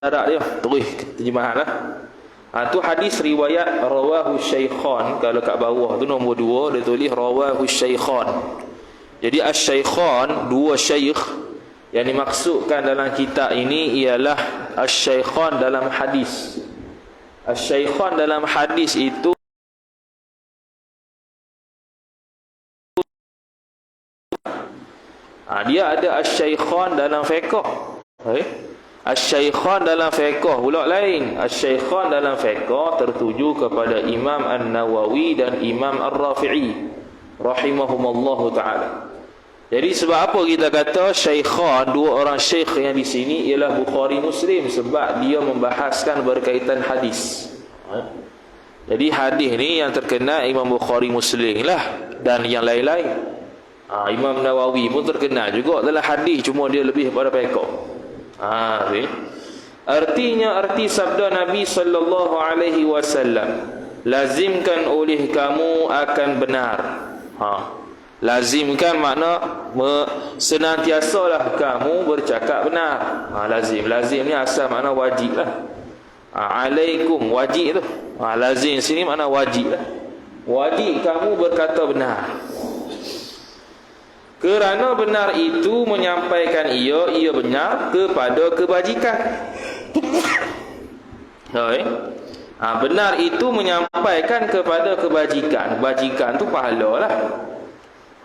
Darah dia terus terjemahan lah. Tu hadis riwayat rawahu syaikhan. Kalau kat bawah tu nombor 2 dia tulis rawahu syaikhan. Jadi asy-syaikhan, dua syaikh yang dimaksudkan dalam kitab ini ialah asy-syaikhan dalam hadis. Asy-syaikhan dalam hadis itu dia ada asy-syaikhan dalam fiqh. Asy-syaikhan dalam fiqh pula lain. Asy-syaikhan dalam fiqh tertuju kepada Imam An-Nawawi dan Imam Ar-Rafi'i rahimahumallahu taala. Jadi sebab apa kita kata syaikhan, dua orang syekh yang di sini ialah Bukhari Muslim, sebab dia membahaskan berkaitan hadis. Jadi hadis ni yang terkenal Imam Bukhari Muslim lah, dan yang lain-lain. Imam Nawawi pun terkenal juga dalam hadis, cuma dia lebih pada fiqh. Artinya arti sabda Nabi sallallahu alaihi wasallam, lazimkan oleh kamu akan benar. Lazimkan makna senantiasalah kamu bercakap benar. Lazim ni asal makna wajib lah. Alaikum wajib tu. Lazim sini makna wajib lah. Wajib kamu berkata benar. Kerana benar itu menyampaikan ia benar kepada kebajikan. Benar itu menyampaikan kepada kebajikan. Kebajikan tu pahala lah.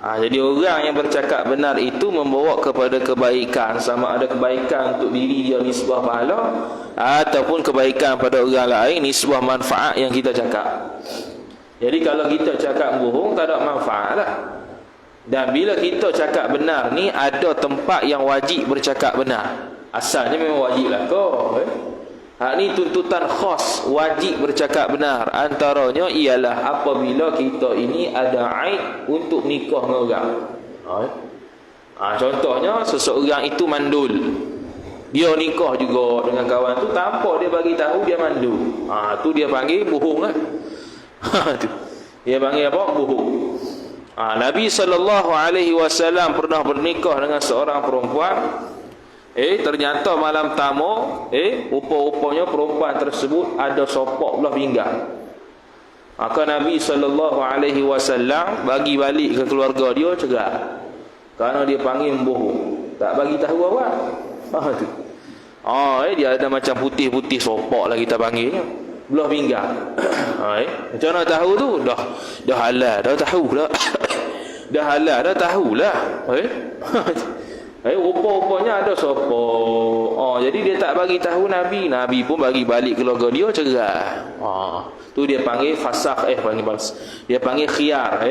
Jadi orang yang bercakap benar itu membawa kepada kebaikan. Sama ada kebaikan untuk diri dia nisbah pahala, ataupun kebaikan pada orang lain nisbah manfaat yang kita cakap. Jadi kalau kita cakap bohong tak ada manfaat lah. Dan bila kita cakap benar ni, ada tempat yang wajib bercakap benar. Asalnya memang wajib lah kau. Ni tuntutan khas wajib bercakap benar. Antaranya ialah apabila kita ini ada aib untuk nikah dengan orang. Contohnya seseorang itu mandul. Dia nikah juga dengan kawan tu tanpa dia bagi tahu dia mandul. Tu dia panggil bohong lah. Dia panggil apa? Bohong. Nabi SAW pernah bernikah dengan seorang perempuan. Ternyata malam tamu, rupa-rupanya perempuan tersebut ada sopak belah pinggang. Maka Nabi SAW bagi balik ke keluarga dia cegat. Kerana dia panggil bohong, tak bagi tahu awak. Dia ada macam putih-putih sopak lah kita panggilnya, belah pinggang. Macam mana tahu tu? Dah halal, dah tahu dah. Dah halal, dah tahulah. Rupa-rupanya ada sopok. Jadi dia tak bagi tahu Nabi. Nabi pun bagi balik keluarga dia cerai. Tu dia panggil fasakh. Dia panggil khiyar.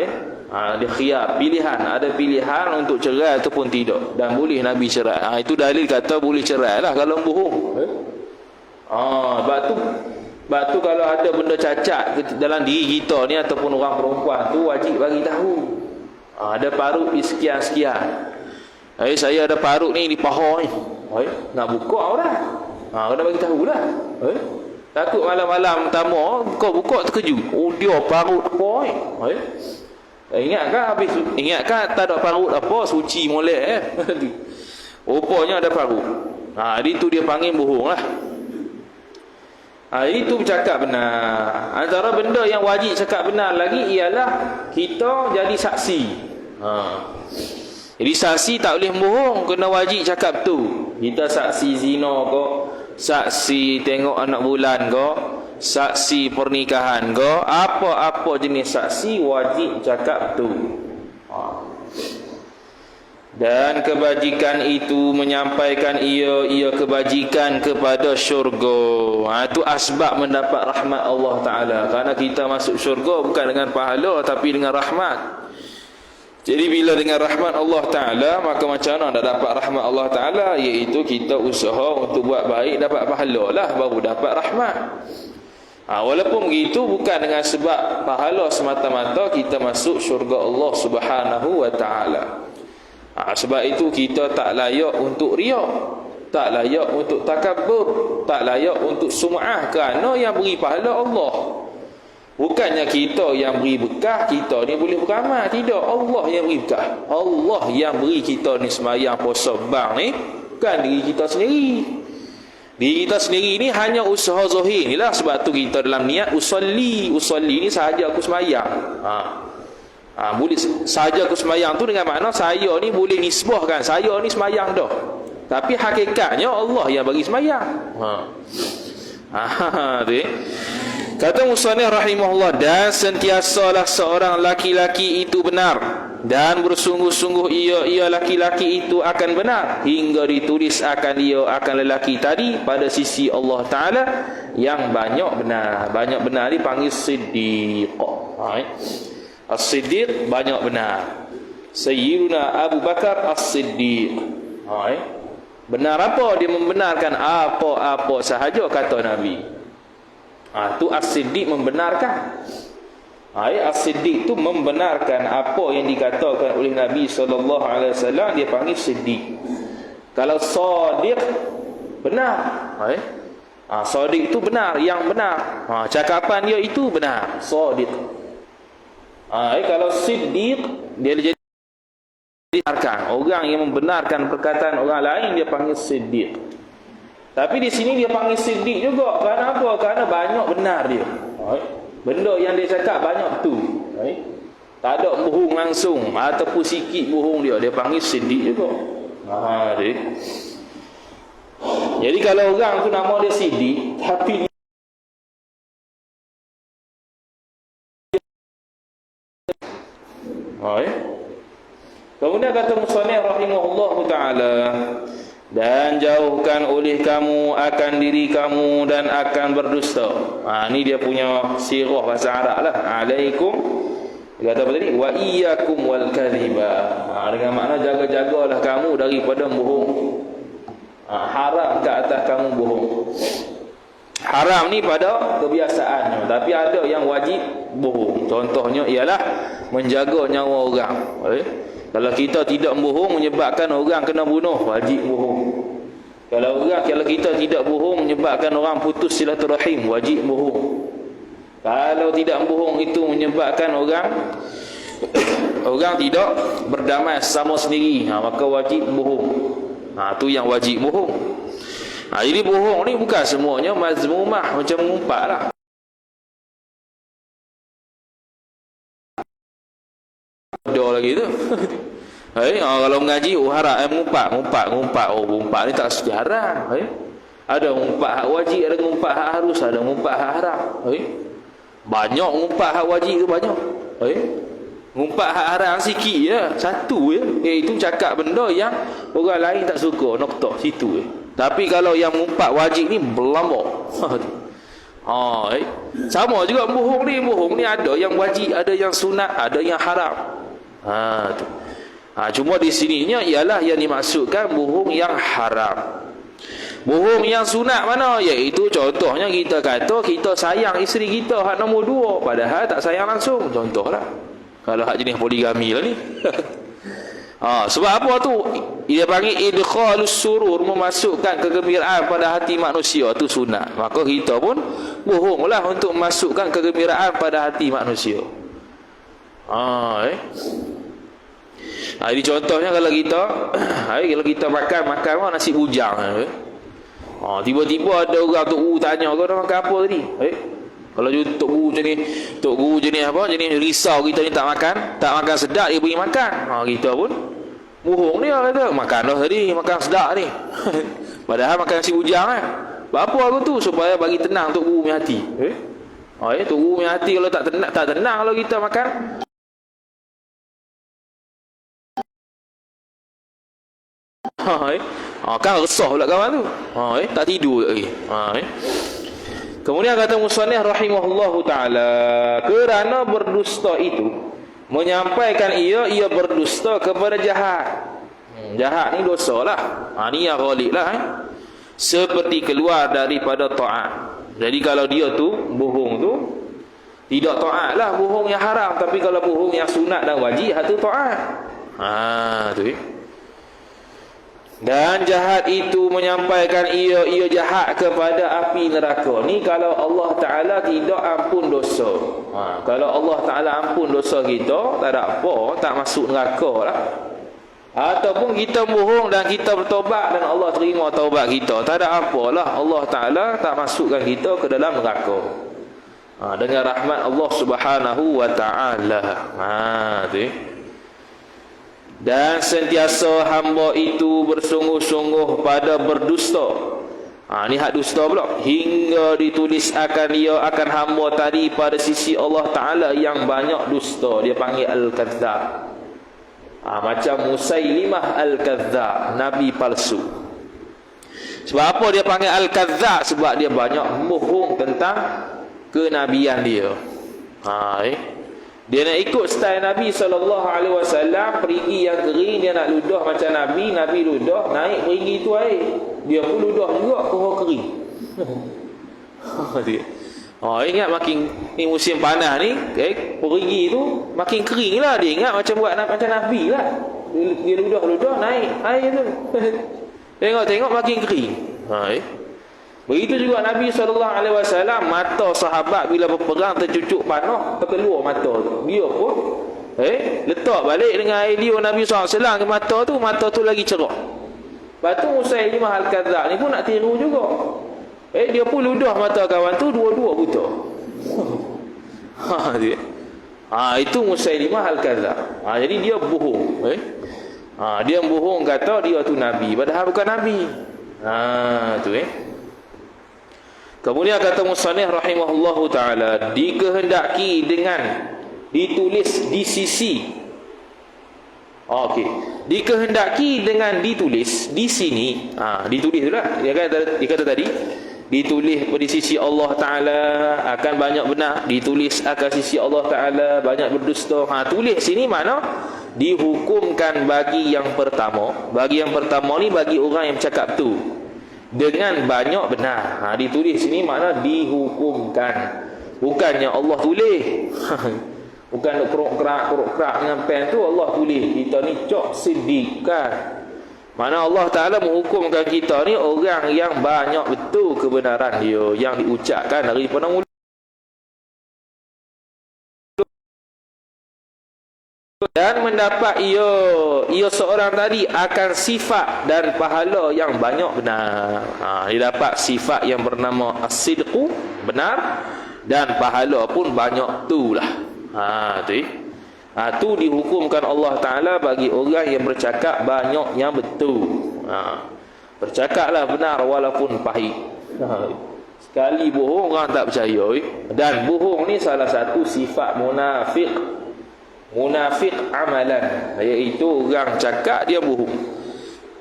Dia khiyar, pilihan. Ada pilihan untuk cerai ataupun tidak, dan boleh Nabi cerai. Itu dalil kata boleh cerai lah kalau bohong. Sebab tu kalau ada benda cacat dalam diri kita ni ataupun orang perempuan tu, wajib bagi tahu. Ada parut di sekian-sekian. Saya ada parut ni di paha ni. Nak buka orang. Kena bagi tahu lah. Takut malam-malam tamu kau buka terkejut. Dia parut apa ni? Ingatkan tak ada parut apa, suci molek rupanya ada parut. Itu dia panggil bohong lah. Itu bercakap benar. Antara benda yang wajib cakap benar lagi ialah kita jadi saksi. Jadi saksi tak boleh bohong, kena wajib cakap tu. Kita saksi zina ke, saksi tengok anak bulan ke, saksi pernikahan ke, apa-apa jenis saksi wajib cakap tu. Dan kebajikan itu menyampaikan ia kebajikan kepada syurga. Itu asbab mendapat rahmat Allah Ta'ala. Kerana kita masuk syurga bukan dengan pahala, tapi dengan rahmat. Jadi bila dengan rahmat Allah Ta'ala, maka macam mana nak dapat rahmat Allah Ta'ala? Iaitu kita usaha untuk buat baik, dapat pahala lah, baru dapat rahmat. Walaupun begitu, bukan dengan sebab pahala semata-mata kita masuk syurga Allah Subhanahu wa Ta'ala. Sebab itu kita tak layak untuk riak, tak layak untuk takabur, tak layak untuk sum'ah, kerana yang beri pahala Allah. Bukannya kita yang beri bekah, kita ni boleh beramal. Tidak, Allah yang beri bekah. Allah yang beri kita ni sembahyang puasa bang ni, bukan diri kita sendiri. Diri kita sendiri ni hanya usaha zahir ni lah. Sebab tu kita dalam niat usolli ni sahaja aku sembahyang. Boleh sahaja aku sembahyang tu dengan makna saya ni boleh nisbahkan saya ni sembahyang dah. Tapi hakikatnya Allah yang bagi sembahyang. Kata musannif rahimahullah, dan sentiasalah seorang laki-laki itu benar, dan bersungguh-sungguh ia laki-laki itu akan benar, hingga ditulis akan dia akan lelaki tadi pada sisi Allah Ta'ala yang banyak benar. Banyak benar dipanggil Siddiq. As-Siddiq banyak benar. Sayyiduna Abu Bakar As-Siddiq. Benar apa? Dia membenarkan apa-apa sahaja kata Nabi. Tu As-Siddiq membenarkan. As-Siddiq tu membenarkan apa yang dikatakan oleh Nabi SAW. Dia panggil Siddiq. Kalau Sadiq, benar. Sadiq itu benar, yang benar. Cakapan dia itu benar, Sadiq. Kalau Siddiq, dia jadi orang yang membenarkan perkataan orang lain, dia panggil Siddiq. Tapi di sini dia panggil Siddiq juga. Kerana apa? Kerana banyak benar dia. Benda yang dia cakap banyak betul. Tak ada bohong langsung ataupun sikit bohong dia. Dia panggil Siddiq juga. Jadi kalau orang tu nama dia Siddiq, tapi kemudian kata musannif rahimahullahu ta'ala, dan jauhkan oleh kamu akan diri kamu dan akan berdusta. Ni dia punya sirah bahasa Arab lah. Alaikum, dia kata apa tadi? Wa iyyakum wal kadhiba. Dengan makna jaga-jagalah kamu daripada bohong. Haram ke atas kamu bohong. Haram ni pada kebiasaannya, tapi ada yang wajib bohong. Contohnya ialah menjaga nyawa orang. Kalau kita tidak bohong menyebabkan orang kena bunuh, wajib bohong. Kalau kita tidak bohong menyebabkan orang putus silaturahim, wajib bohong. Kalau tidak bohong itu menyebabkan orang tidak berdamai sama sendiri, maka wajib bohong. Tu yang wajib bohong. Jadi bohong ni bukan semuanya mazmumah, macam mengumpat lah. Ada lagi tu. Kalau mengaji haram ngumpat. Ngumpat ni tak sejarah. Ada ngumpat hak wajib, ada ngumpat hak harus, ada ngumpat hak haram. Banyak ngumpat hak wajib tu banyak. Ngumpat hak haram sikit je, satu je. Itu cakap benda yang orang lain tak suka, noktah situ je. Tapi kalau yang ngumpat wajib ni berlambak. Sama juga bohong ni ada yang wajib, ada yang sunat, ada yang haram. Tu. Cuma di sininya ialah yang dimaksudkan bohong yang haram. Bohong yang sunat mana? Iaitu contohnya kita kata kita sayang isteri kita hak nombor 2, padahal tak sayang langsung. Contohlah. Kalau hak jenis poligami lah ni. Sebab apa tu? Dia panggil idkhalus surur, memasukkan kegembiraan pada hati manusia, tu sunat. Maka kita pun bohonglah untuk memasukkan kegembiraan pada hati manusia. Jadi contohnya kalau kita makan nasi bujang, tiba-tiba ada orang tu tanya kau dah makan apa tadi? Kalau Tok Guru jenis apa? Jenis risau kita ni tak makan sedap, dia bagi makan. Kita pun bohong dia, kata makan dah tadi, makan sedap ni. Padahal makan nasi bujang kan. Apa aku tu? Supaya bagi tenang Tok Guru punya hati. Tok Guru punya hati kalau tak tenang kalau kita makan. Kan resah pula kawan tu. Tak tidur lagi. Kemudian kata musannif rahimahullahu ta'ala, kerana berdusta itu menyampaikan ia berdusta kepada jahat. Jahat ni dosa lah. Ni yang ghalib lah. Seperti keluar daripada ta'at. Jadi kalau dia tu bohong tu tidak ta'at lah, bohong yang haram. Tapi kalau bohong yang sunat dan wajib, itu ta'at. Tu dan jahat itu menyampaikan ia jahat kepada api neraka. Ni kalau Allah Ta'ala tidak ampun dosa. Kalau Allah Ta'ala ampun dosa kita, tak ada apa, tak masuk neraka lah. Ataupun kita bohong dan kita bertaubat dan Allah terima taubat kita, tak ada apalah, Allah Ta'ala tak masukkan kita ke dalam neraka. Dengan rahmat Allah Subhanahu wa Ta'ala. Tu. Dan sentiasa hamba itu bersungguh-sungguh pada berdusta. Ni hak dusta pula. Hingga ditulis akan dia akan hamba tadi pada sisi Allah Ta'ala yang banyak dusta. Dia panggil Al-Kadzdzab. Macam Musailimah Al-Kadzdzab, Nabi palsu. Sebab apa dia panggil Al-Kadzdzab? Sebab dia banyak bohong tentang kenabian dia. Dia nak ikut style Nabi SAW. Perigi yang kering dia nak ludah macam Nabi. Nabi ludah, naik perigi tu air, dia pun ludah juga ke kering. Dia ingat makin ni musim panas ni, perigi tu makin kering lah. Dia ingat macam buat macam Nabi lah. Dia ludah naik air tu. Tengok makin kering. Begitu juga Nabi SAW. Mata sahabat bila berperang tercucuk panah, terkeluar mata tu. Dia pun letak balik dengan air liur Nabi SAW ke mata tu lagi cerah. Lepas tu Musailimah Al-Kadzdzab ni pun nak tiru juga. Dia pun ludah mata kawan tu, dua-dua buta. Dia. Itu Musailimah Al-Kadzdzab. Jadi dia bohong. Dia bohong kata dia tu Nabi, padahal bukan Nabi. Tu Kemudian kata musannif rahimahullahu ta'ala, dikehendaki dengan ditulis di sisi. Dikehendaki dengan ditulis di sini. Ditulis itulah. Dia kata tadi, ditulis di sisi Allah Ta'ala akan banyak benar, ditulis akan sisi Allah Ta'ala banyak berdusta. Tulis sini mana dihukumkan bagi yang pertama. Bagi yang pertama ni bagi orang yang bercakap tu dengan banyak benar. Ditulis sini makna dihukumkan. Bukannya Allah tulis. Bukan keruk-kerak dengan pen tu Allah tulis. Kita ni cok siddiq kan. Mana Allah Ta'ala menghukumkan kita ni orang yang banyak betul kebenaran dia yang diucapkan daripada mulut. Dan mendapat ia seorang tadi akan sifat dan pahala yang banyak benar. Dia dapat sifat yang bernama as-sidqu, benar, dan pahala pun banyak tu lah. Tu dihukumkan Allah Ta'ala bagi orang yang bercakap banyak yang betul. Bercakaplah benar walaupun pahit. Sekali bohong orang tak percaya. Dan bohong ni salah satu sifat munafik. Munafik amalan, iaitu orang cakap dia bohong.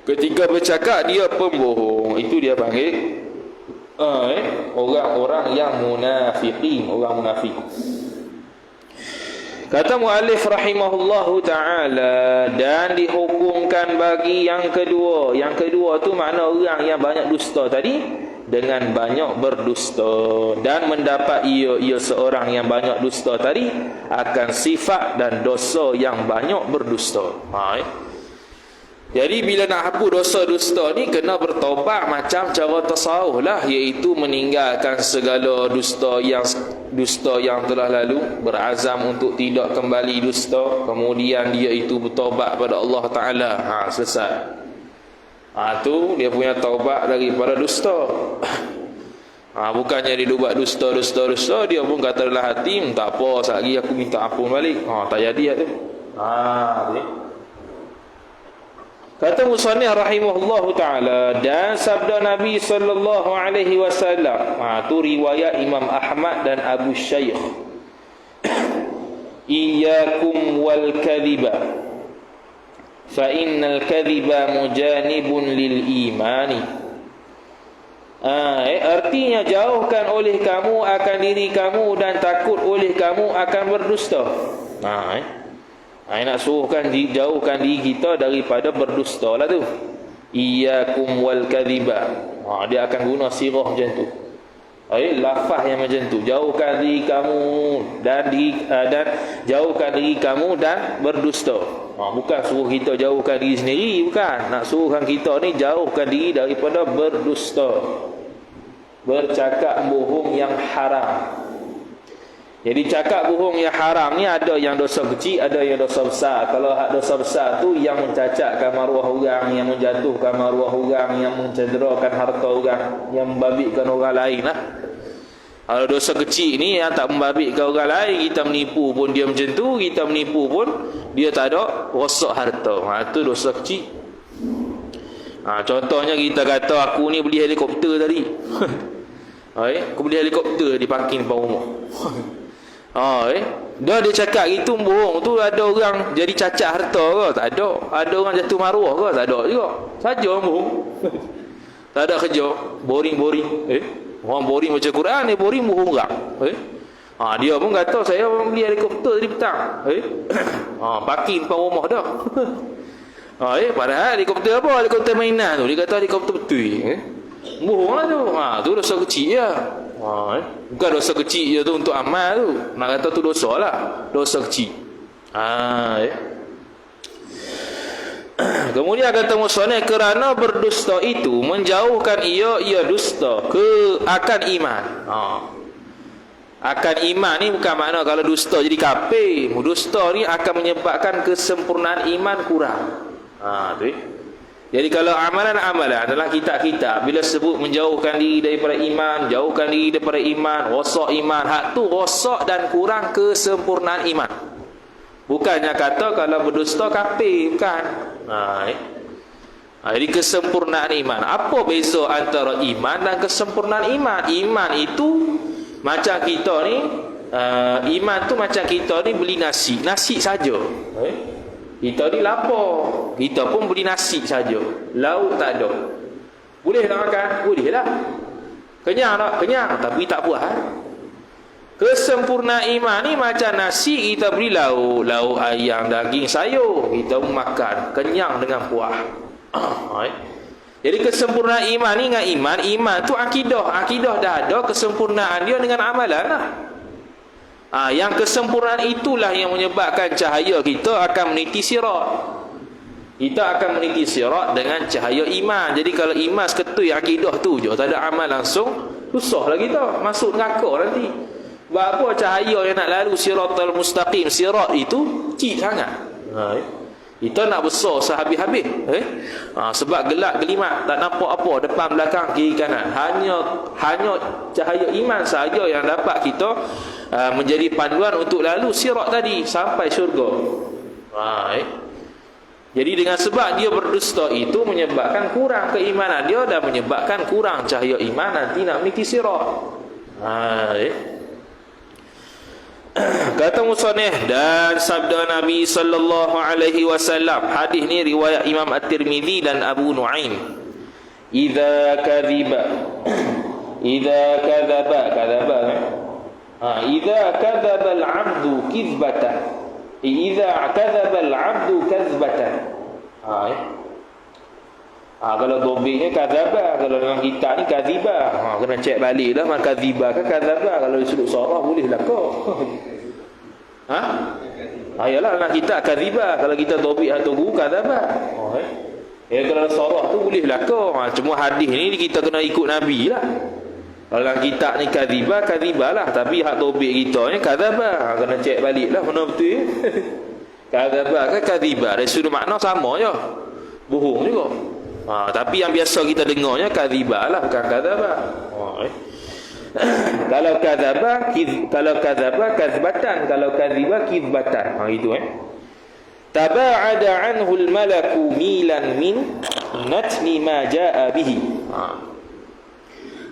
Ketika bercakap dia pembohong. Itu dia panggil orang-orang yang munafiqin, orang munafik. Kata muallif rahimahullahu ta'ala, dan dihukumkan bagi yang kedua. Yang kedua tu makna orang yang banyak dusta tadi dengan banyak berdusta, dan mendapat ia seorang yang banyak dusta tadi akan sifat dan dosa yang banyak berdusta. Jadi bila nak hapus dosa dusta ni kena bertaubat macam cara tasawuf lah, iaitu meninggalkan segala dusta yang telah lalu, berazam untuk tidak kembali dusta, kemudian dia itu bertaubat pada Allah Ta'ala. Selesai. Tu dia punya taubat daripada dusta. Bukannya dia buat dusta, dia pun kata dalam hati, tak apa, sekali aku minta ampun balik. Tak jadi tu. Kata musannif rahimahullahu ta'ala, dan sabda Nabi sallallahu alaihi wasallam, tu riwayat Imam Ahmad dan Abu Shaykh, iyyakum wal kadhiba fa innal kadhiba mujanibun lil imani. Artinya jauhkan oleh kamu akan diri kamu dan takut oleh kamu akan berdusta. Nak suruhkan jauhkan diri kita daripada berdusta lah tu. Iyyakum wal kadhiba. Dia akan guna sirah macam tu. Lafaz yang macam tu. Jauhkan diri kamu dan jauhkan diri kamu dan berdusta. Bukan suruh kita jauhkan diri sendiri, bukan. Nak suruhkan kita ni jauhkan diri daripada berdusta, bercakap bohong yang haram. Jadi cakap bohong yang haram ni ada yang dosa kecil, ada yang dosa besar. Kalau hak dosa besar tu yang mencacatkan maruah orang, yang menjatuhkan maruah orang, yang mencederakan harta orang, yang membabitkan orang lain lah. Kalau dosa kecil ni yang tak membabitkan orang lain, kita menipu pun dia macam tu, kita menipu pun dia tak ada rosak harta. Tu dosa kecil. Contohnya kita kata aku ni beli helikopter tadi. Aku beli helikopter di parking depan rumah. Dah dia cakap gitu bohong tu, ada orang jadi cacat harta ke? Tak ada. Ada orang jatuh maruah ke? Tak ada juga. Saja bohong. Tak ada kerja, boring-boring. Orang boring baca Quran, dia boring bohong orang. Dia pun kata saya beli helikopter tadi petang. Parking depan rumah dah. Padahal helikopter apa? Helikopter mainan tu. Dia kata helikopter betul. Bohong lah tu. Tu dosa kecil je. Bukan dosa kecil je tu untuk amal tu. Nak kata tu dosa lah. Dosa kecil. Kemudian kata musannif, kerana berdusta itu menjauhkan ia dusta akan iman. Akan iman ni bukan makna kalau dusta jadi kafir. Dusta ni akan menyebabkan kesempurnaan iman kurang. Tu. Jadi kalau amalan-amalan adalah kitab-kitab, bila sebut menjauhkan diri daripada iman, jauhkan diri daripada iman, rosak iman, hak tu rosak dan kurang kesempurnaan iman. Bukannya kata kalau berdusta kafir, bukan. Jadi kesempurnaan iman. Apa beza antara iman dan kesempurnaan iman? Iman itu macam kita ni, iman tu macam kita ni beli nasi saja. Kita ni lapar, kita pun beli nasi saja. Lauk tak ada. Boleh tak makan? Boleh lah. Kenyang tak? Kenyang, tapi tak puas. Kesempurnaan iman ni macam nasi, kita beli lauk ayam, daging, sayur, kita pun makan, kenyang dengan puas. Jadi kesempurnaan iman ni dengan iman tu akidah dah ada, kesempurnaan dia dengan amalan lah. Yang kesempurnaan itulah yang menyebabkan cahaya kita akan meniti sirat. Kita akan meniti sirat dengan cahaya iman. Jadi kalau iman seketui akidah tu je, tak ada amal langsung, susahlah kita masuk neraka nanti. Sebab apa? Cahaya yang nak lalu siratal mustaqim, sirat itu kecil sangat. Kita nak besar sehabis-habis. Sebab gelap gelimat, tak nampak apa depan belakang kiri kanan. Hanya cahaya iman sahaja yang dapat kita menjadi panduan untuk lalu sirat tadi sampai syurga. Jadi dengan sebab dia berdusta itu menyebabkan kurang keimanan dia dan menyebabkan kurang cahaya iman nanti nak meniti sirat. Kata musannif, dan sabda Nabi sallallahu alaihi wasallam, hadis ni riwayat Imam At-Tirmizi dan Abu Nuaim, idza kadzaba idza kadzaba al-'abdu kizbatan, idza kadzaba al-'abdu kazbatan. Kalau dobiknya kadzaba, kalau dalam kitab ni kadziba. Kena cek balik dah, maka kadziba ke kadzaba. Kalau disebut sarah boleh lah kau. Yalah, dalam kitab kadziba, kalau kita dobik atau guru kadzaba. Kalau sarah tu boleh lah kau. Cuma hadis ni kita kena ikut Nabi lah. Kalau dalam kitab ni kadziba lah, tapi hak dobik kita ni kadzaba. Kena cek balik lah mana betul. Kadzaba ke kadziba, dari sudut makna sama je, bohong juga. Tapi yang biasa kita dengarnya kadhibah lah, bukan kadzaba. Kalau kadzaba kazbatan, kalau kadhiba kizbatan. Itu taba'ada anhu al-malaku milan min natni ma jaa bihi.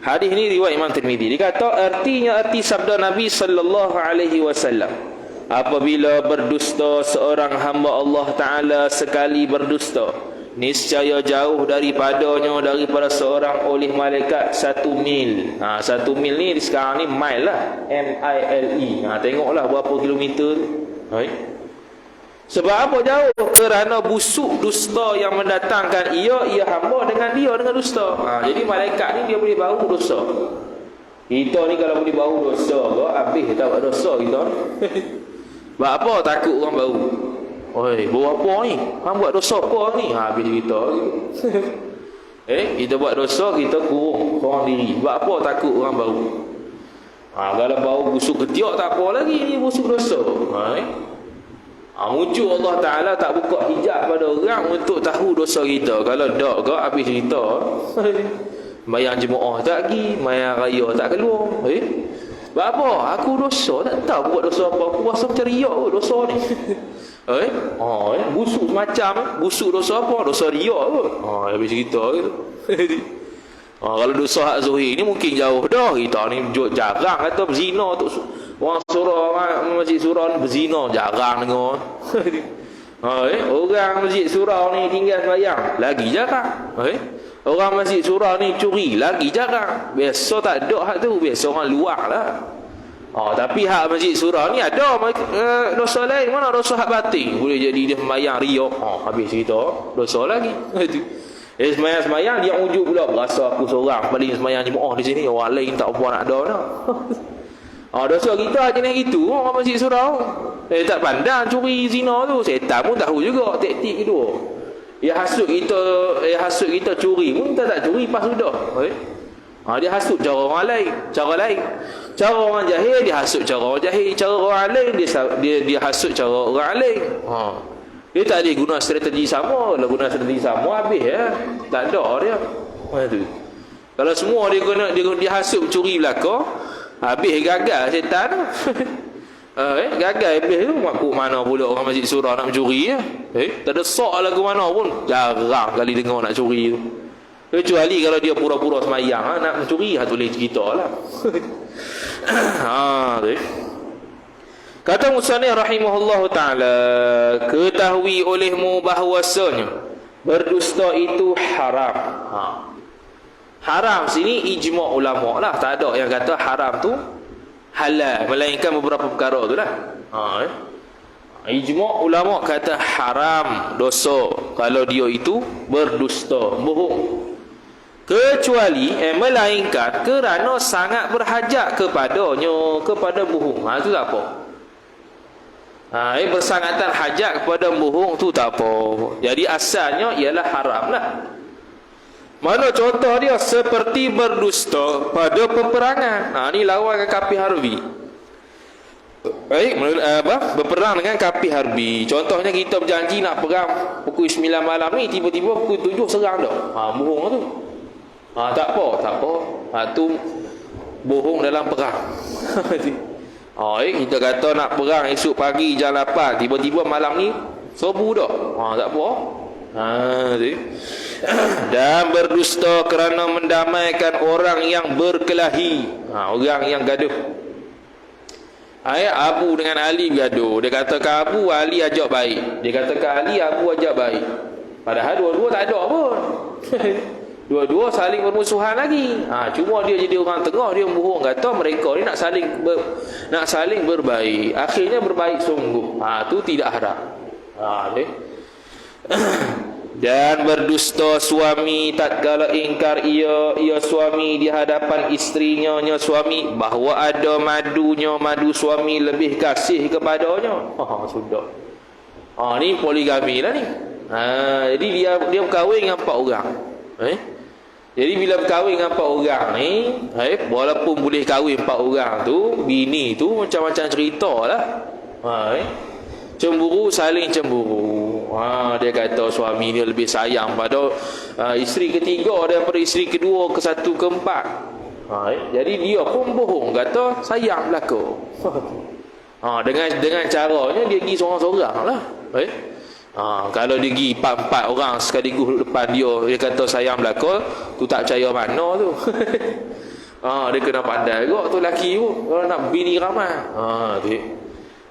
Hadis ni riwayat Imam Tirmizi. Dia kata arti sabda Nabi sallallahu alaihi wasallam, apabila berdusta seorang hamba Allah Taala sekali berdusta, niscaya jauh daripada seorang oleh malaikat 1 mil. 1 mil ni sekarang ni mile lah, M-I-L-E. Tengoklah berapa kilometer. Sebab apa jauh? Kerana busuk dusta yang mendatangkan ia hamba dengan dusta. Jadi malaikat ni dia boleh bau dosa. Kita ni kalau boleh bau dosa ke, habis tak buat dosa kita. Sebab apa? Takut orang bau. Bau apa ni? Hang buat dosa apa ni? Habis kita. Kita buat dosa, kita kurung seorang diri. Sebab apa? Takut orang bau. Kalau bau busuk ketiak tak apa lagi, ni busuk dosa. Muncul Allah Ta'ala tak buka hijab pada orang untuk tahu dosa kita. Kalau tak ke habis cerita. Bayang jemaah tak pergi, bayang raya tak keluar. Sebab apa? Aku dosa, tak tahu buat dosa apa. Aku rasa macam riak kot dosa ni. Busuk semacam, busuk dosa apa? Dosa riak kot. Habis cerita gitu. Kalau dosa hak zuhir ni mungkin jauh dah. Kita ni jarang kata berzina tu. Orang surah, masjid surah ni berzina jarang dengar. Orang masjid surah ni tinggal sembahyang lagi jarang. Orang masjid surah ni curi lagi jarang. Biasa tak ada hak tu, biasa orang luar lah. Tapi hak masjid surah ni ada dosa lain. Mana dosa hak batin? Boleh jadi dia sembahyang riak. Habis cerita dosa lagi. Semayang dia ujuk pula, rasa aku seorang paling semayang jemaah di sini, orang lain tak apa nak ada dah. Dosa kita jenis gitu orang masjid surau. Tak pandang curi zina tu, setan pun tahu juga taktik kedua. Dia hasut kita curi pun kita tak curi pas sudah. Dia hasut cara orang lain, cara lain. Cara orang jahil dia hasut cara orang jahil, cara orang lain dia hasut cara orang lain. Dia tak boleh guna strategi sama. Kalau guna strategi sama habis ya. Tak ada dia. Kalau semua dia hasut curi belaka, habis gagal setan. Gagal habis tu mana pula orang masjid surah nak mencuri ya. Tak ada sok lah ke mana pun. Jarang kali dengar nak curi tu. Kecuali kalau dia pura-pura semayang nak mencuri, tu boleh cerita lah. Kata musannif rahimahullahu ta'ala, ketahui olehmu bahawasanya berdusta itu haram. Haram sini ijma' ulama lah. Tak ada yang kata haram tu halal, melainkan beberapa perkara tu lah. Ijma' ulama kata haram, dosa kalau dia itu berdusta, bohong. Kecuali melainkan kerana sangat berhajat kepadanya, kepada bohong. Itu tak apa. Bersangatan hajat kepada bohong tu tak apa. Jadi asalnya ialah haram lah. Mana contoh dia? Seperti berdusta pada peperangan. Ni lawan dengan kafir harbi. Berperang dengan kafir harbi. Contohnya kita berjanji nak perang pukul 9 malam ni, tiba-tiba pukul 7 serang dah. Bohong tu. Tak apa. Tu bohong dalam perang. Kita kata nak perang esok pagi jam 8, tiba-tiba malam ni subuh dah. Tak apa. Dan berdusta kerana mendamaikan orang yang berkelahi, orang yang gaduh. Abu dengan Ali gaduh. Dia katakan Abu, Ali ajak baik. Dia katakan Ali, Abu ajak baik. Padahal dua-dua tak ada pun. Dua-dua saling bermusuhan lagi. Cuma dia jadi orang tengah, dia bohong kata mereka ni nak saling berbaik. Akhirnya berbaik sungguh. Tu tidak haram. Dan berdusta suami tatkala ingkar ia suami di hadapan isterinya suami bahawa ada madu suami lebih kasih kepadanya. Sudah. Ni poligami lah ni. Jadi dia berkahwin dengan 4 orang. Jadi bila berkahwin dengan 4 orang ni, walaupun boleh kahwin 4 orang tu, bini tu macam-macam cerita lah. Cemburu, saling cemburu. Dia kata suami dia lebih sayang pada isteri ketiga daripada isteri kedua, ke satu, ke 4. Jadi dia pun bohong kata sayang belaka. Dengan caranya dia pergi seorang-seorang lah. Kalau dia pergi 4 orang sekaligus duduk depan dia kata sayang belaka, tu tak percaya mana tu. Dia kena pandai juga tu lelaki tu kalau nak bini ramai.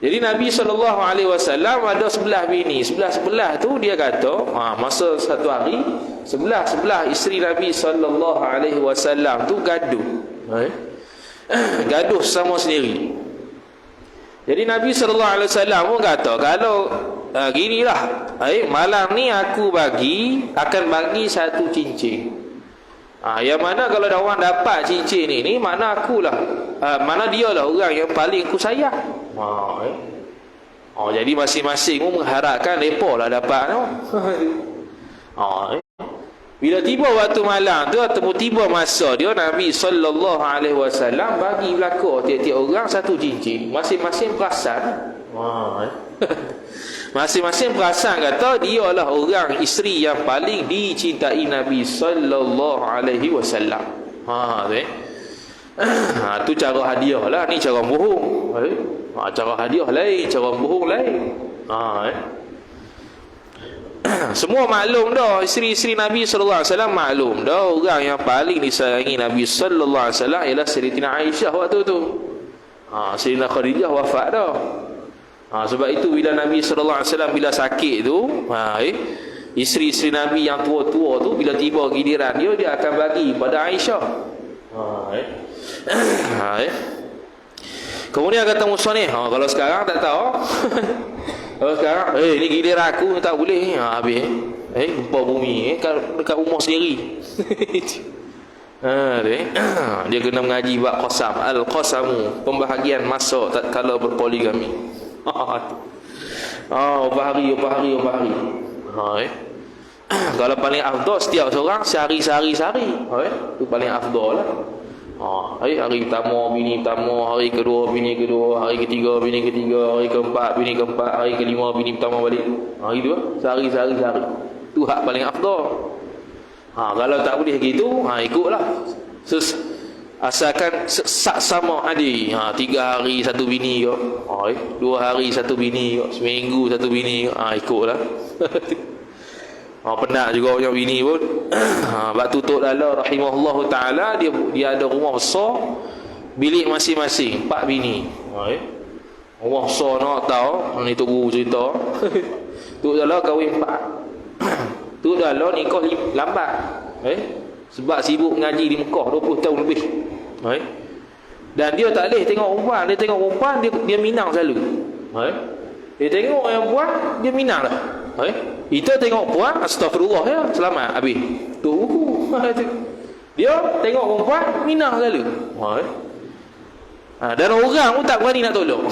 Jadi Nabi SAW ada 11 bini. Sebelah tu dia kata masa satu hari sebelah isteri Nabi SAW tu gaduh. Gaduh sama sendiri. Jadi Nabi SAW pun kata kalau ginilah, malam ni aku akan bagi satu cincin. Yang mana kalau ada orang dapat cincin ni mana akulah, mana dia lah orang yang paling aku sayang. Jadi masing-masing pun mengharapkan mereka lah dapat tu. Bila tiba waktu malam tu ataupun tiba masa dia, Nabi sallallahu alaihi wasallam bagi belaka tiap-tiap orang satu cincin, masing-masing perasan. Masing-masing perasan kata dia lah orang isteri yang paling dicintai Nabi sallallahu alaihi wasallam. Tu cara hadiah lah, ni cara bohong. Cara hadiah lain, cara bohong lain. Semua maklum dah, isteri-isteri Nabi sallallahu alaihi wasallam maklum dah, orang yang paling disayangi Nabi sallallahu alaihi wasallam ialah Sayyidatina Aisyah waktu tu. Sayyidatina Khadijah wafat dah. Sebab itu bila Nabi sallallahu alaihi wasallam bila sakit tu, isteri-isteri Nabi yang tua-tua tu bila tiba giliran dia akan bagi pada Aisyah. Kemudian kata musannif, kalau sekarang tak tahu. Kalau sekarang, ni giliran aku tak boleh. Habis. Gempa bumi dekat rumah sendiri. Dia kena mengaji bab qasam. Al-qasamu, pembahagian masa tatkala berpoligami. Berapa hari. Kalau paling afdal setiap seorang sehari. Itu paling afdal lah. Hari pertama bini pertama, hari kedua bini kedua, hari ketiga bini ketiga, hari keempat bini keempat, hari kelima bini pertama balik. Itu sehari. Tu hak paling afdal. Kalau tak boleh gitu, ikutlah. Asalkan sama adik. 3 hari satu bini ke, 2 hari satu bini ke, seminggu satu bini ke, ikutlah. Penat juga punya bini pun. Bak tutup Dala rahimahullahu ta'ala, dia ada rumah besar, bilik masing-masing 4 bini. Rumah besar nak tahu ni tu guru cerita. Tuk Dala kahwin 4. Tuk Dala nikah lambat. Sebab sibuk mengaji di Mekah 20 tahun lebih. Dan dia tak boleh tengok perempuan. Dia tengok perempuan, dia minang selalu. Dia tengok yang perempuan, dia minang lah. Kita tengok puan, astagfirullah ya, selamat habis. Tu buku. Dia tengok perempuan, minah selalu. Dan orang pun tak berani nak tolong.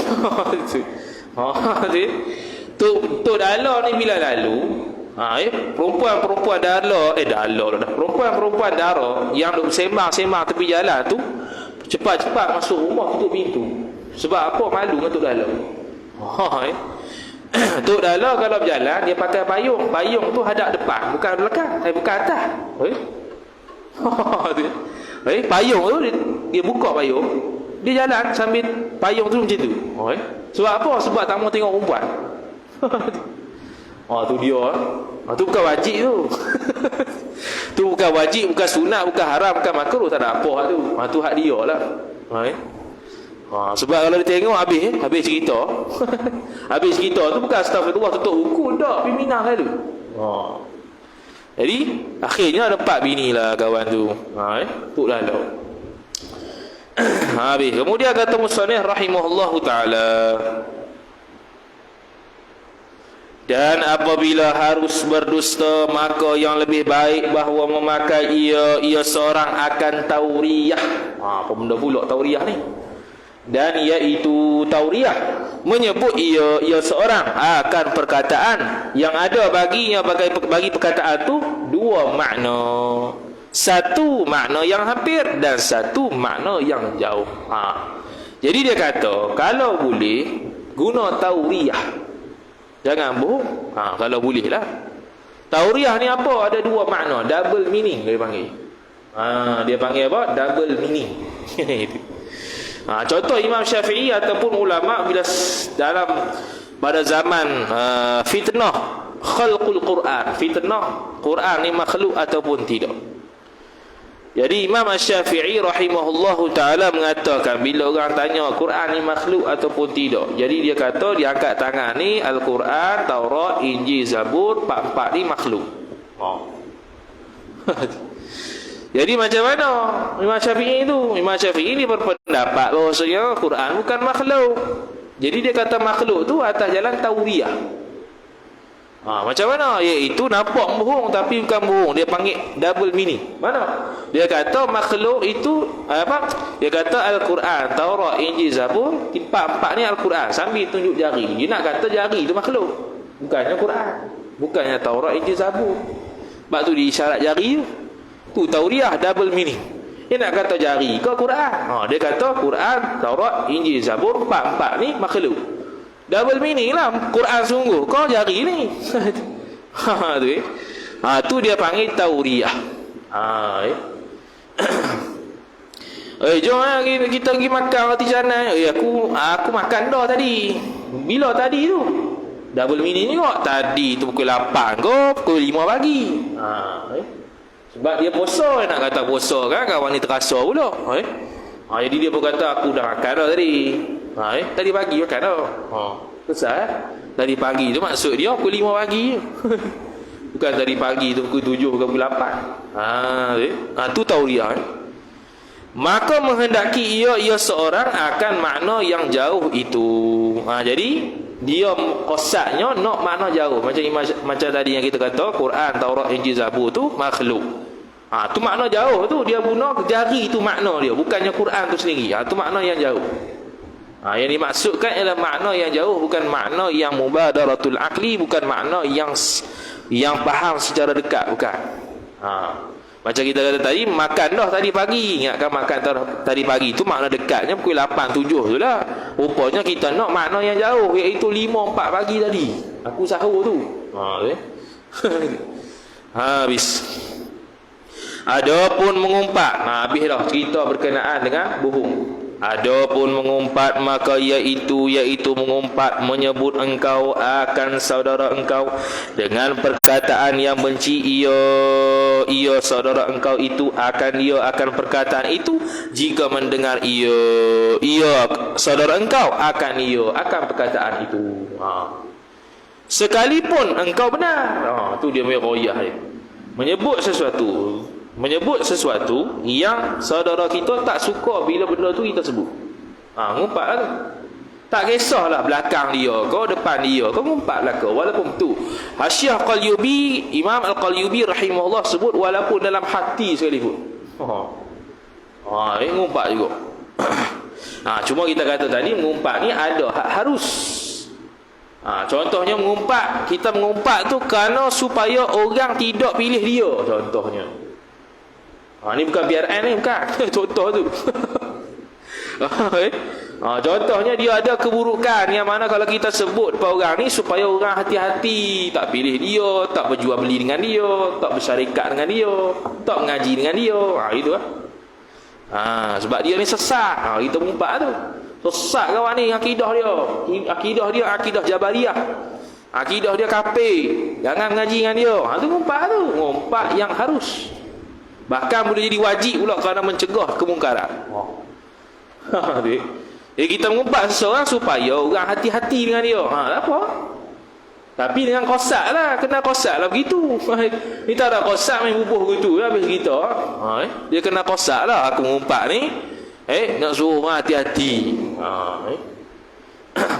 Tok Dala ni bila lalu, perempuan-perempuan perempuan-perempuan Dara yang duk sembang-sembang tepi jalan tu, cepat-cepat masuk rumah, tutup pintu. Sebab apa? Malu dengan Tok Dala. Tok Dala kalau berjalan dia pakai payung. Payung tu hadap depan, bukan belakang, bukan atas. Payung tu dia buka payung, dia jalan sambil payung tu macam tu. Sebab apa? Sebab tak mau tengok perempuan. Tu dia. Tu bukan wajib tu. Tu bukan wajib, bukan sunat, bukan haram, bukan makruh, tak ada apa tu. Tu hak dia lah. Sebab kalau dia tengok habis cerita. Habis cerita tu bukan astagfirullah tutup buku dah, pergi minang lalu. Jadi akhirnya ada 4 bini lah kawan tu. Tuk Dala. Habis. Kemudian kata musannif rahimahullahu taala, dan apabila harus berdusta, maka yang lebih baik bahawa memakai ia seorang akan tauriyah. Apa benda pula tauriyah ni? Dan iaitu tauriyah menyebut ia seorang akan perkataan yang ada baginya bagi perkataan tu 2 makna. Satu makna yang hampir dan satu makna yang jauh. Jadi dia kata kalau boleh guna tauriyah, jangan bohong. Kalau boleh lah. Tauriyah ni apa? Ada 2 makna, double meaning dia panggil. Dia panggil apa? Double meaning. Contoh Imam Syafi'i ataupun ulama bila dalam pada zaman fitnah khalqul Quran, fitnah Quran ni makhluk ataupun tidak. Jadi Imam Syafi'i rahimahullahu taala mengatakan bila orang tanya Quran ni makhluk ataupun tidak, jadi dia kata dia angkat tangan ni Al-Quran, Taurat, Injil, Zabur, 4 ni makhluk. Jadi macam mana Imam Syafi'i itu? Imam Syafi'i ni berpendapat bahawasanya Quran bukan makhluk. Jadi dia kata makhluk tu atas jalan tauriyah. Macam mana? Iaitu nampak bohong tapi bukan bohong. Dia panggil double meaning. Mana? Dia kata makhluk itu apa? Dia kata Al-Quran, Taurat, Injil, Zabur, 4 ni Al-Quran sambil tunjuk jari. Dia nak kata jari itu makhluk. Bukannya Quran, bukannya Taurat, Injil, Zabur. Sebab tu diisyarat jari tu. Tu tauriah double meaning. Dia nak kata jari ke Quran. Dia kata Quran, Taurat, Injil, Zabur, empat ni makhluk. Double meaning lah. Quran sungguh, kau jari ni. Tu dia panggil tauriah. Jom kita pergi makan roti canai. Aku makan dah tadi. Bila tadi tu? Double meaning juga. Tadi tu pukul 8 ke pukul 5 pagi. Sebab dia puasa. Nak kata puasa kan, kawan ni terasa pula. Jadi dia pun kata aku dah makan dah tadi. Tadi pagi makan dah. Besar tadi pagi tu maksud dia pukul 5 pagi. Bukan tadi pagi tu pukul 7 ke pukul 8. Tu tauriah. Maka menghendaki ia seorang akan makna yang jauh itu. Jadi dia qasatnya nak makna jauh. Macam tadi yang kita kata Quran, Taurat, Injil, Zabur tu makhluk. Tu makna jauh tu dia guna jari tu makna dia, bukannya Quran tu sendiri. Tu makna yang jauh. Yang dimaksudkan ialah makna yang jauh, bukan makna yang mubadaratul aqli, bukan makna yang faham secara dekat, bukan. Macam kita kata tadi, makan dah tadi pagi. Ingatkan makan tadi pagi tu makna dekatnya pukul 8, 7 tu lah. Rupanya kita nak makna yang jauh, iaitu 5, 4 pagi tadi. Aku sahur tu. Habis. Adapun mengumpat. Habis dah cerita berkenaan dengan bohong. Adapun mengumpat, maka iaitu mengumpat menyebut engkau akan saudara engkau dengan perkataan yang benci ia saudara engkau itu akan perkataan itu jika mendengar ia saudara engkau akan perkataan itu. Sekalipun engkau benar. Tu dia royah dia. Menyebut sesuatu yang saudara kita tak suka bila benda tu kita sebut. Ngumpat lah tu. Tak kisahlah belakang dia ke depan dia ke, ngumpat lah ke. Walaupun tu Hasyiah Qalyubi, Imam Al-Qalyubi rahimahullah sebut walaupun dalam hati sekalipun. Ngumpat juga. Cuma kita kata tadi mengumpat ni ada harus. Contohnya mengumpat, kita mengumpat tu kerana supaya orang tidak pilih dia, contohnya. Ni bukan biaran ni, bukan. Contoh tu. Contohnya dia ada keburukan yang mana kalau kita sebut pada orang ni supaya orang hati-hati, tak pilih dia, tak berjual beli dengan dia, tak bersyarikat dengan dia, tak mengaji dengan dia. Itu lah. Sebab dia ni sesat. Kita mengumpat tu. Sesat kawan ni akidah dia. Akidah Jabariyah. Akidah dia kafir. Jangan mengaji dengan dia. Tu ngumpat tu. Ngumpat yang harus. Bahkan boleh jadi wajib pula kerana mencegah kemungkaran. Kita mengumpat seseorang supaya orang hati-hati dengan dia. Apa? Tapi dengan qasad lah. Kena qasad lah begitu. Ni tak ada qasad main bubuh begitu lah habis kita. Dia kena qasad lah. Aku mengumpat ni nak suruh orang hati-hati.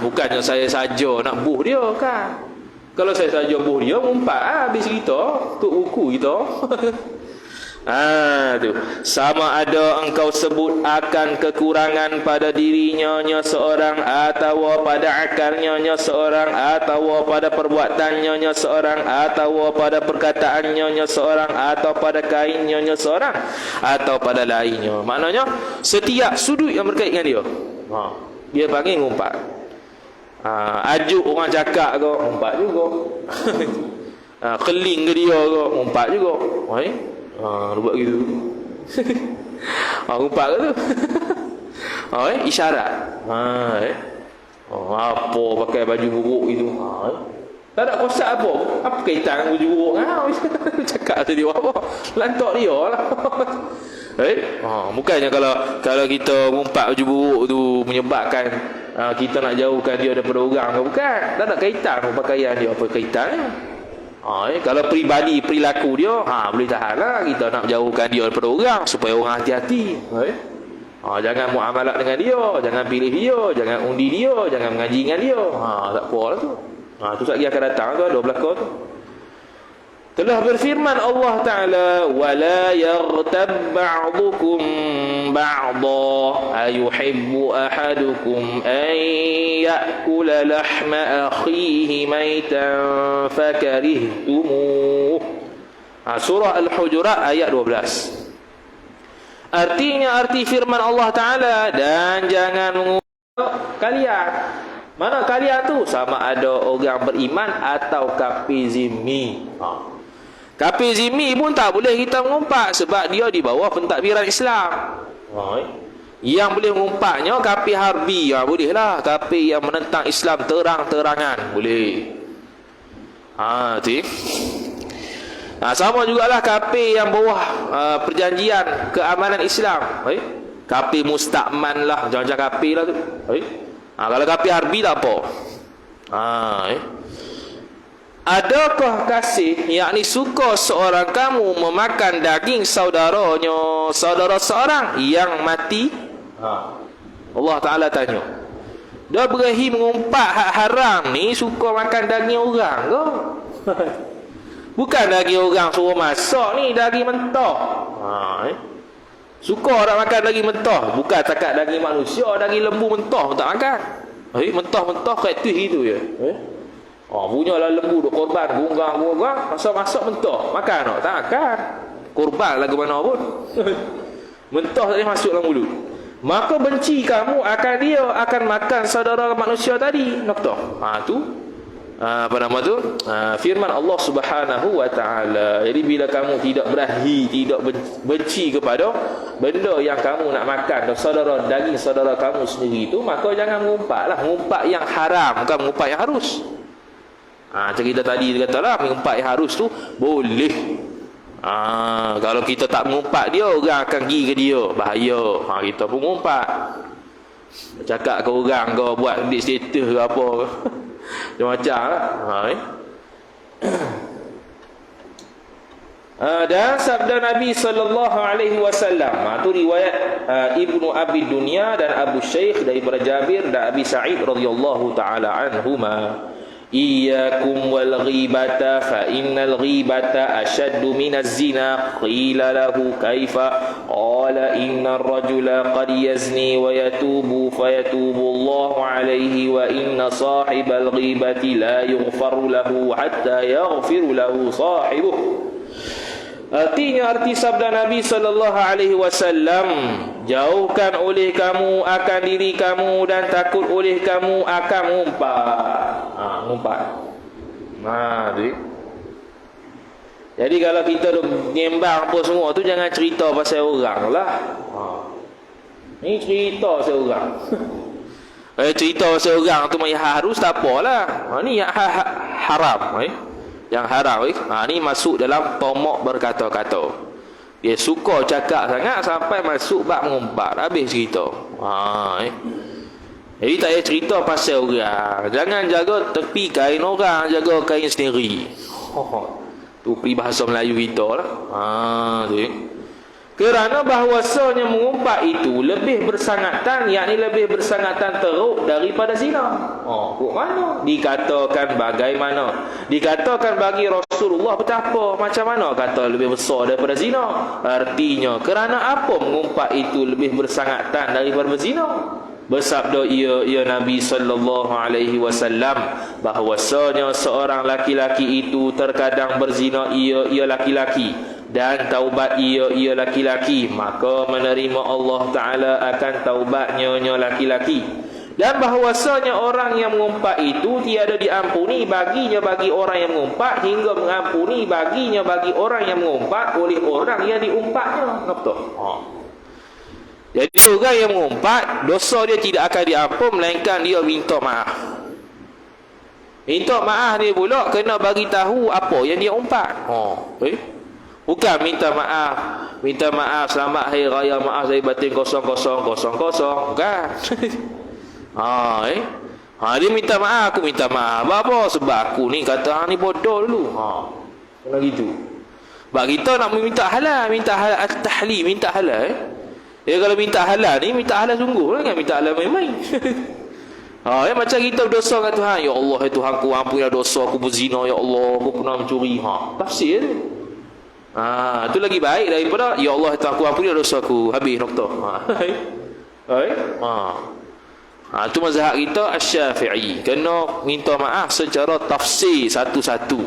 Bukannya saya saja nak buh dia kan. Kalau saya saja buh dia, mengumpat habis kita, tuk buku kita. Tu sama ada engkau sebut akan kekurangan pada dirinya seorang, atau pada akalnya seorang, atau pada perbuatannya seorang, atau pada perkataannya seorang, atau pada kainnya seorang, atau pada lainnya. Maknanya setiap sudut yang berkait dengan dia, dia panggil ngumpat. Ajuk orang cakap ke, ngumpat juga. Keling ke dia ke, ngumpat juga. Buat gitu. Ngumpat ke tu. Isyarat. Apa pakai baju buruk gitu. Tak ada kosak apa. Apa kaitan dengan baju buruk? Cakap tadi apa? Lantak dia lah. Bukannya kalau kita ngumpat baju buruk tu menyebabkan kita nak jauhkan dia daripada orang ke, bukan. Tak ada kaitan pakaian dia. Apa kaitannya? Kalau peribadi perilaku dia, boleh tahan lah. Kita nak jauhkan dia daripada orang supaya orang hati-hati. Jangan muamalat dengan dia, jangan pilih dia, jangan undi dia, jangan mengaji dengan dia. Tak apa lah tu. Tu lagi akan datang tu, ada belakang tu. Telah berfirman Allah Ta'ala, وَلَا يَغْتَبْ بَعْضُكُمْ بَعْضًا أَيُحِبُّ أَحَدُكُمْ أَنْ يَأْكُلَ لَحْمَ أَخِيهِ مَيْتًا فَكَرِهْتُمُوهُ. Surah Al-Hujurat ayat 12. Artinya arti firman Allah Ta'ala, dan jangan mengumpat kalian. Mana kalian tu? Sama ada orang beriman atau kafir zimmi. Kafir zimmi pun tak boleh kita mengumpat, sebab dia di bawah pentadbiran Islam. Yang boleh mengumpatnya kafir harbi, boleh lah. Kafir yang menentang Islam terang-terangan, boleh. Tu. Sama jugalah kafir yang bawah perjanjian keamanan Islam. Kafir mustakman lah, jangan kafir lah tu. Kalau kafir harbi tak apa. Adakah kasih, yakni suka seorang kamu memakan daging saudaranya, saudara seorang yang mati? Allah Ta'ala tanya. Dia berahi mengumpat hak haram ni, suka makan daging orang ke? Bukan daging orang suruh masak ni, daging mentah. Suka nak makan daging mentah. Bukan takat daging manusia, daging lembu mentah pun tak makan. Mentah-mentah kat tu gitu je. Punyalah lembu duk korban, gunggang, masak-masak mentah. Makan tak? Tak makan. Korban lagu mana pun. Mentah tak boleh masuk dalam mulut. Maka benci kamu akan dia, akan makan saudara manusia tadi. Noktah. Tu apa nama tu? Firman Allah Subhanahu wa Ta'ala. Jadi bila kamu tidak berahi, tidak benci kepada benda yang kamu nak makan, saudara, daging saudara kamu sendiri itu, maka jangan mengumpat lah. Mengumpat yang haram, bukan mengumpat yang harus. Cerita tadi dia kata lah, mengumpat yang harus tu boleh. Kalau kita tak mengumpat dia, orang akan pergi ke dia, bahaya. Kita pun mengumpat, cakap ke orang ke, buat update status ke apa ke. Macam-macam lah. Dan sabda Nabi sallallahu alaihi wasallam, tu riwayat Ibnu Abi Dunya dan Abu Syekh daripada Jabir dan Abi Sa'id radhiyallahu taala anhuma. Iyyakum wal ghibata fa innal ghibata ashaddu minaz zina. Qila lahu kaifa? Qala innar rajula qad yazni wa yatubu fayatubu Allahu alayhi wa inna sahibal ghibati la yughfaru lahu hatta yaghfiru lahu sahibuh. Artinya, arti sabda Nabi sallallahu alaihi wasallam, jauhkan oleh kamu akan diri kamu dan takut oleh kamu akan mengumpat. Mengumpat. Jadi kalau kita nyembang apa semua tu, jangan cerita pasal orang lah. Ni cerita pasal orang. Cerita pasal orang tu yang harus tak apalah. Ni yang haram. Yang haram ni masuk dalam tomok berkata-kata. Dia suka cakap sangat sampai masuk bab mengumpat, habis cerita. Jadi tak payah cerita pasal orang. Jangan jaga tepi kain orang, jaga kain sendiri. Tu peribahasa Melayu kita lah. Kerana bahawasanya mengumpat itu lebih bersangatan, yakni lebih bersangatan teruk daripada zina. Kok mana? Dikatakan bagaimana? Dikatakan bagi Rasulullah betapa, macam mana kata lebih besar daripada zina? Artinya, kerana apa mengumpat itu lebih bersangatan daripada zina? Bersabda ia Nabi sallallahu alaihi wasallam, bahawasanya seorang laki-laki itu terkadang berzina ia laki-laki, dan taubat ia laki-laki, maka menerima Allah Ta'ala akan taubatnya laki-laki. Dan bahawasanya orang yang mengumpat itu tiada diampuni baginya bagi orang yang mengumpat, hingga mengampuni baginya bagi orang yang mengumpat oleh orang yang diumpatnya. Jadi orang yang mengumpat, dosa dia tidak akan diampun, melainkan dia minta maaf. Minta maaf dia pula kena bagi tahu apa yang dia umpat. Bukan minta maaf selamat hari raya, maaf dari batin 0000, bukan. Dia minta maaf, aku minta maaf. Apa? Sebab aku ni kata ni bodoh dulu. Kena gitu. Sebab kita nak minta halal at-tahlil, minta halal. Kalau minta halal ni, minta halal sungguh lah, kan minta halal main-main. Macam kita berdosa dengan Tuhan, ya Allah, ya Tuhan ku, ampunilah dosa aku berzina, ya Allah, aku pernah mencuri. Tafsir tu. Itu lagi baik daripada ya Allah, ya Tuhan ku, ampunilah dosa aku. Habis nokta. Itu mazhab kita Asy-Syafi'i. Kena minta maaf secara tafsir satu-satu.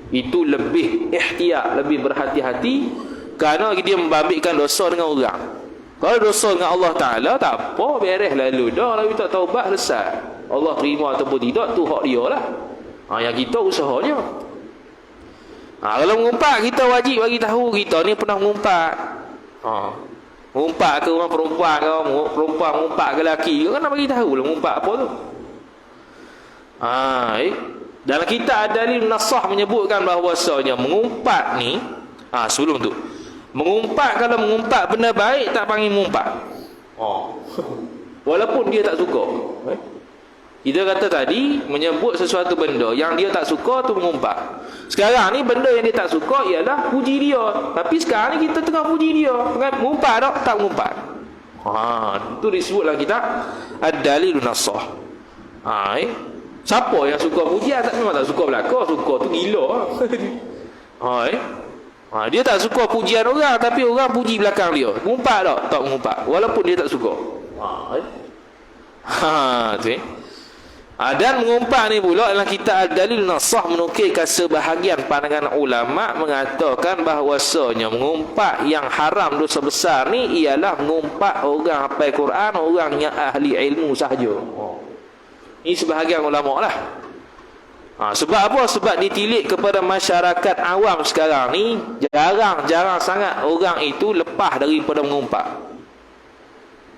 itu lebih ihtiyat, lebih berhati-hati, kerana dia membabitkan dosa dengan orang. Kalau dosa dengan Allah Ta'ala, tak apa, beres lalu dah, lalu tak taubat, selesai. Allah terima ataupun tidak, tu hak dia lah. Yang kita usahanya. Kalau mengumpat, kita wajib bagi tahu kita ni pernah mengumpat. Mengumpat ke orang perempuan ke, perempuan mengumpat ke lelaki ke, kan nak bagi tahu lah mengumpat apa tu. Dalam kita ada dalil nasah menyebutkan bahawasanya mengumpat ni, sebelum tu, mengumpat, kalau mengumpat benda baik tak panggil mengumpat. Walaupun dia tak suka. Kita kata tadi menyebut sesuatu benda yang dia tak suka tu mengumpat. Sekarang ni benda yang dia tak suka ialah puji dia. Tapi sekarang ni kita tengah puji dia. Mengumpat tak? Tak mengumpat. Itu disebut dalam kitab ad-dalilun nasah. Siapa yang suka pujian memang tak suka belaka, suka tu gila. Dia tak suka pujian orang, tapi orang puji belakang dia. Mengumpat tak? Tak mengumpat. Walaupun dia tak suka. Dan mengumpat ni pula dalam kitab Ad-Dalil Nasah menukilkan sebahagian pandangan ulama mengatakan bahawasanya mengumpat yang haram dosa besar ni ialah mengumpat orang hafal Quran, orang yang ahli ilmu sahaja. Ini sebahagian ulama lah. Sebab apa? Sebab ditilik kepada masyarakat awam sekarang ni, jarang sangat orang itu lepas daripada mengumpat.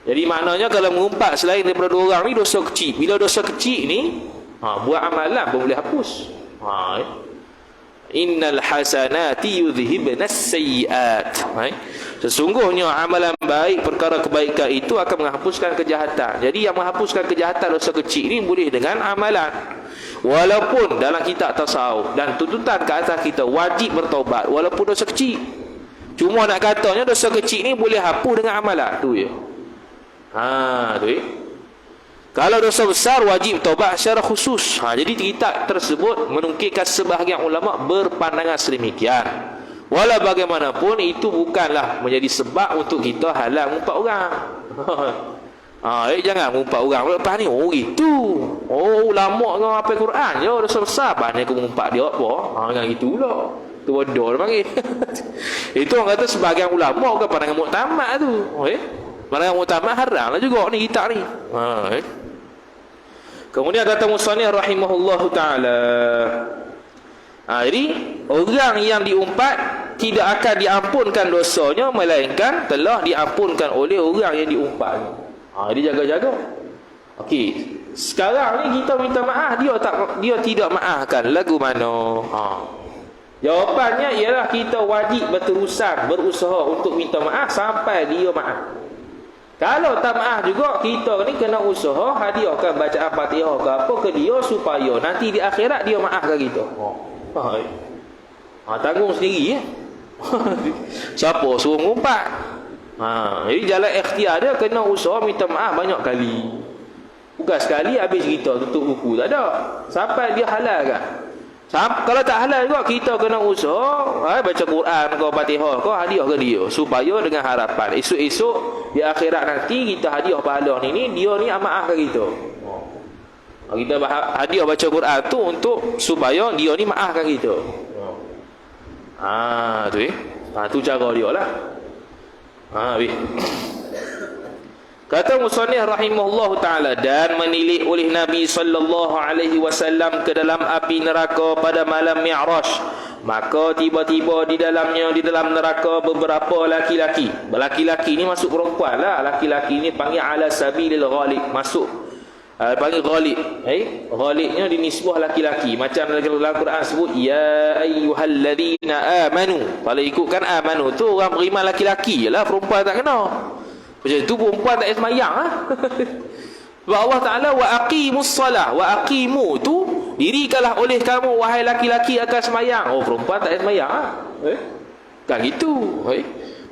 Jadi maknanya kalau mengumpat selain daripada dua orang ni dosa kecil. Bila dosa kecil ni, buat amalan pun boleh hapus. Innal hasanati yudhhibnas sayyiat. Sesungguhnya amalan baik, perkara kebaikan itu akan menghapuskan kejahatan. Jadi yang menghapuskan kejahatan dosa kecil ni boleh dengan amalan. Walaupun dalam kitab tasawuf dan tuntutan ke atas kita wajib bertaubat walaupun dosa kecil. Cuma nak katanya dosa kecil ni boleh hapus dengan amalan. Tu je. Tu je. Kalau dosa besar wajib taubat secara khusus. Jadi kitab tersebut menukilkan sebahagian ulama berpandangan sedemikian. Walau bagaimanapun itu bukanlah menjadi sebab untuk kita halang mengumpat orang. Jangan mengumpat orang lepas ni. Gitu. Ulama dengan hafal Quran je dosa besar. Banyak aku mengumpat dia apa? Jangan gitu pula. Tu bodoh dia panggil. Itu orang kata sebahagian ulama ke pandangan muktamad tu. Pandangan muktamad haram lah juga ni kitab ni. Kemudian kata musannif rahimahullahu taala. Jadi orang yang diumpat tidak akan diampunkan dosanya melainkan telah diampunkan oleh orang yang diumpat. Jadi jaga-jaga. Okey. Sekarang ni kita minta maaf, dia tidak maafkan. Lagu mana? Jawapannya ialah kita wajib berusaha untuk minta maaf sampai dia maaf. Kalau tak maaf juga, kita ni kena usaha hadiahkan bacaan Fatihah ke apa ke dia supaya nanti di akhirat dia maafkan kita. Tanggung sendiri ya. Siapa suruh mengumpat? Jadi jalan ikhtiar dia kena usaha minta maaf banyak kali. Bukan sekali habis cerita tutup buku, tak ada. Sampai dia halal kan. Kalau tak halal juga kita kena usaha baca Quran ke Fatihah ke hadiah ke dia supaya dengan harapan esok-esok di akhirat nanti kita hadiah pahala ni dia ni maafkan kita. Kita hadiah baca Quran tu untuk supaya dia ni maafkan kita. Tu cara dia lah. Kata musannif rahimahullahu taala, dan menilik oleh Nabi sallallahu alaihi wasallam ke dalam api neraka pada malam Mi'raj, maka tiba-tiba di dalam neraka beberapa laki-laki. Laki-laki ni masuk perempuan lah. Laki-laki ni panggil ala sabilil ghalib, masuk panggil ghalib. Ghalibnya dinisbah laki-laki. Macam dalam Quran sebut ya ayyuhalladzina amanu. Kalau ikutkan amanu tu orang beriman laki-laki lah, perempuan tak kena. Macam tu perempuan tak payah semayang lah. Sebab Allah Ta'ala wa aqimus salah, wa aqimu tu dirikanlah oleh kamu wahai laki-laki akan semayang. Perempuan tak payah semayang lah. Tak gitu.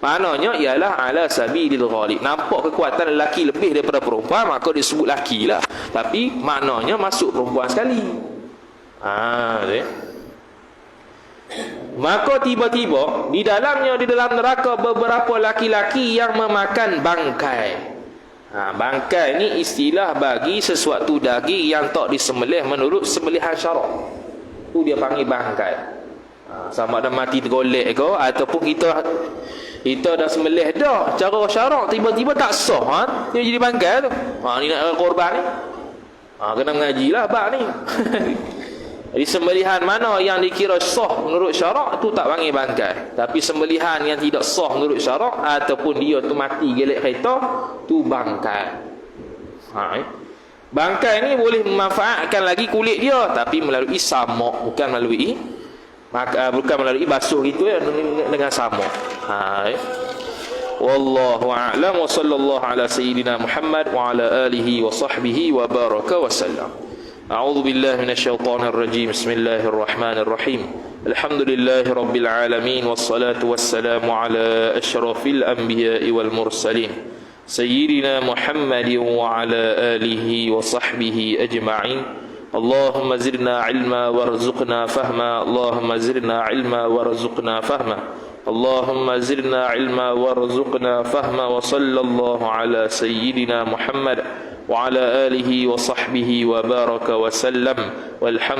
Maknanya ialah ala sabilil ghalib. Nampak kekuatan lelaki lebih daripada perempuan, maka disebut laki lah. Tapi maknanya masuk perempuan sekali. Maka tiba-tiba di dalam neraka beberapa laki-laki yang memakan bangkai. Bangkai ni istilah bagi sesuatu daging yang tak disembelih menurut sembelihan syarak. Tu dia panggil bangkai. Sama ada mati tergolek ke, ataupun kita dah sembelih dah cara syarak, tiba-tiba tak sah, dia jadi bangkai tu. Ni nak korban ni. Kena mengajilah bab ni. Jadi sembelihan mana yang dikira sah menurut syarak tu tak panggil bangkai. Tapi sembelihan yang tidak sah menurut syarak ataupun dia tu mati gelek kereta, tu bangkai. Bangkai ni boleh memanfaatkan lagi kulit dia, tapi melalui samak, bukan melalui basuh gitu ya, dengan samak. Wallahu a'lam wa sallallahu ala sayyidina Muhammad wa ala alihi wa sahbihi wa baraka wa sallam. A'udzu billahi minasyaitonir rajim. Bismillahirrahmanirrahim. Alhamdulillahi rabbil alamin wassalatu wassalamu ala asyrafil anbiya'i wal mursalin sayyidina Muhammadin wa ala alihi wa sahbihi ajma'in. Allahumma zidna ilma warzuqna fahma. Allahumma zidna ilma warzuqna fahma. Allahumma zidna ilma warzuqna fahma. Wa sallallahu ala sayyidina Muhammad wa ala alihi wa sahbihi wa baraka wa sallam. Walhamdulillah.